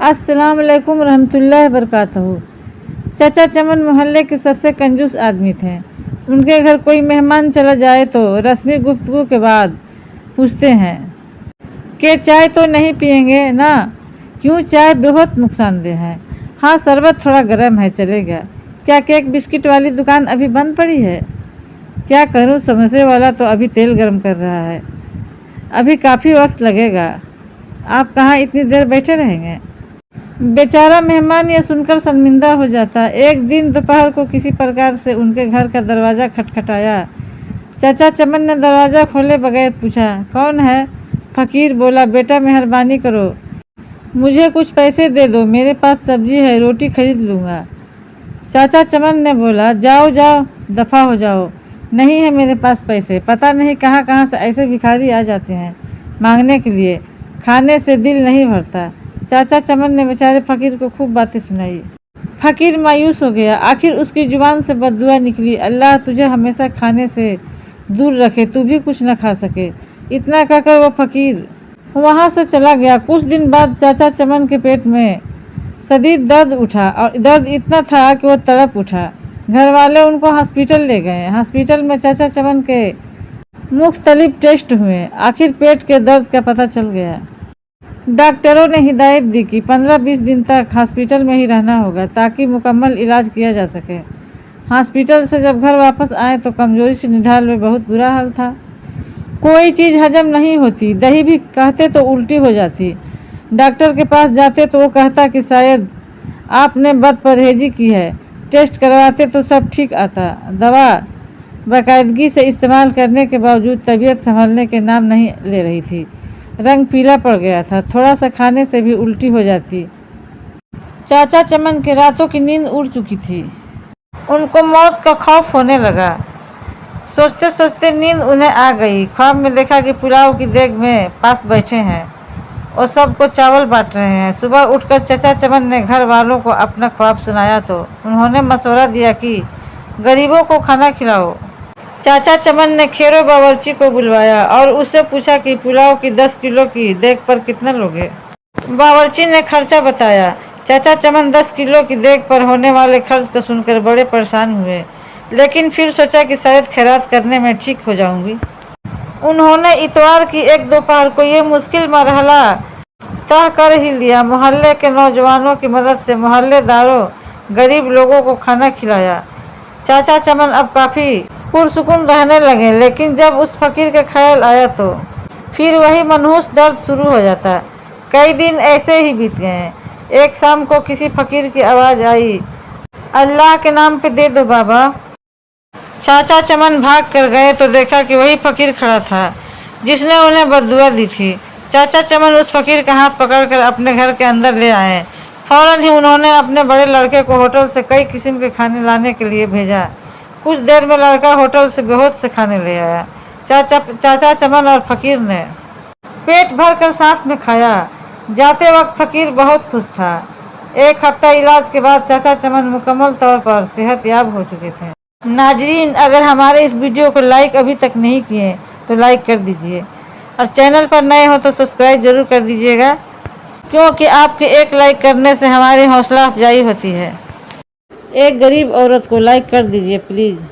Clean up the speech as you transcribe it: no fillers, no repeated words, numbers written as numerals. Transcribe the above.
अस्सलाम वालेकुम रहमतुल्लाहि बरकातहू। चाचा चमन मोहल्ले के सबसे कंजूस आदमी थे। उनके घर कोई मेहमान चला जाए तो रस्मी गुफ्तगू के बाद पूछते हैं कि चाय तो नहीं पियेंगे ना? क्यों, चाय बहुत नुकसानदेह है। हाँ, शरबत थोड़ा गर्म है, चलेगा। क्या केक बिस्किट वाली दुकान अभी बंद पड़ी है? क्या करूँ, समोसे वाला तो अभी तेल गर्म कर रहा है। अभी काफ़ी वक्त लगेगा। आप कहाँ इतनी देर बैठे रहेंगे? बेचारा मेहमान यह सुनकर शर्मिंदा हो जाता। एक दिन दोपहर को किसी प्रकार से उनके घर का दरवाज़ा खटखटाया। चाचा चमन ने दरवाज़ा खोले बगैर पूछा, कौन है? फ़कीर बोला, बेटा मेहरबानी करो, मुझे कुछ पैसे दे दो, मेरे पास सब्जी है, रोटी खरीद लूँगा। चाचा चमन ने बोला, जाओ जाओ, दफ़ा हो जाओ, नहीं है मेरे पास पैसे। पता नहीं कहाँ कहाँ से ऐसे भिखारी आ जाते हैं मांगने के लिए, खाने से दिल नहीं भरता। चाचा चमन ने बेचारे फ़कीर को खूब बातें सुनाई। फ़कीर मायूस हो गया। आखिर उसकी ज़ुबान से बद्दुआ निकली, अल्लाह तुझे हमेशा खाने से दूर रखे, तू भी कुछ न खा सके। इतना कहकर वो फ़कीर वहाँ से चला गया। कुछ दिन बाद चाचा चमन के पेट में शदीद दर्द उठा और दर्द इतना था कि वो तड़प उठा। घर वाले उनको हॉस्पिटल ले गए। हॉस्पिटल में चाचा चमन के मुख्तलिफ टेस्ट हुए। आखिर पेट के दर्द का पता चल गया। डॉक्टरों ने हिदायत दी कि 15-20 दिन तक हॉस्पिटल में ही रहना होगा ताकि मुकम्मल इलाज किया जा सके। हॉस्पिटल से जब घर वापस आए तो कमजोरी से निढाल में बहुत बुरा हाल था। कोई चीज़ हजम नहीं होती, दही भी कहते तो उल्टी हो जाती। डॉक्टर के पास जाते तो वो कहता कि शायद आपने बदपरहेजी की है। टेस्ट करवाते तो सब ठीक आता। दवा बाकायदगी से इस्तेमाल करने के बावजूद तबीयत संभलने के नाम नहीं ले रही थी। रंग पीला पड़ गया था, थोड़ा सा खाने से भी उल्टी हो जाती। चाचा चमन के रातों की नींद उड़ चुकी थी। उनको मौत का खौफ होने लगा। सोचते सोचते नींद उन्हें आ गई। ख्वाब में देखा कि पुलाव की देग में पास बैठे हैं और सबको चावल बांट रहे हैं। सुबह उठकर चाचा चमन ने घर वालों को अपना ख्वाब सुनाया तो उन्होंने मशवरा दिया कि गरीबों को खाना खिलाओ। चाचा चमन ने खेरो बावर्ची को बुलवाया और उससे पूछा कि पुलाव की 10 किलो की देग पर कितना लोगे। बावर्ची ने खर्चा बताया। चाचा चमन 10 किलो की देग पर होने वाले खर्च को सुनकर बड़े परेशान हुए, लेकिन फिर सोचा कि शायद खैरात करने में ठीक हो जाऊंगी। उन्होंने इतवार की एक दोपहर को ये मुश्किल मरहला तय कर ही लिया। मोहल्ले के नौजवानों की मदद से मोहल्लेदारों गरीब लोगों को खाना खिलाया। चाचा चमन अब काफ़ी पुरसुकून रहने लगे, लेकिन जब उस फ़कीर का ख्याल आया तो फिर वही मनहूस दर्द शुरू हो जाता। कई दिन ऐसे ही बीत गए। एक शाम को किसी फ़कीर की आवाज़ आई, अल्लाह के नाम पे दे दो बाबा। चाचा चमन भाग कर गए तो देखा कि वही फ़कीर खड़ा था जिसने उन्हें बद्दुआ दी थी। चाचा चमन उस फ़कीर का हाथ पकड़कर अपने घर के अंदर ले आए। फ़ौरन ही उन्होंने अपने बड़े लड़के को होटल से कई किस्म के खाने लाने के लिए भेजा। कुछ देर में लड़का होटल से बहुत से खाने ले आया। चाचा चमन और फ़कीर ने पेट भर कर साथ में खाया। जाते वक्त फ़कीर बहुत खुश था। एक हफ्ता इलाज के बाद चाचा चमन मुकम्मल तौर पर सेहतयाब हो चुके थे। नाजरीन, अगर हमारे इस वीडियो को लाइक अभी तक नहीं किए तो लाइक कर दीजिए और चैनल पर नए हो तो सब्सक्राइब ज़रूर कर दीजिएगा, क्योंकि आपके एक लाइक करने से हमारी हौसला अफजाई होती है। एक गरीब औरत को लाइक कर दीजिए प्लीज़।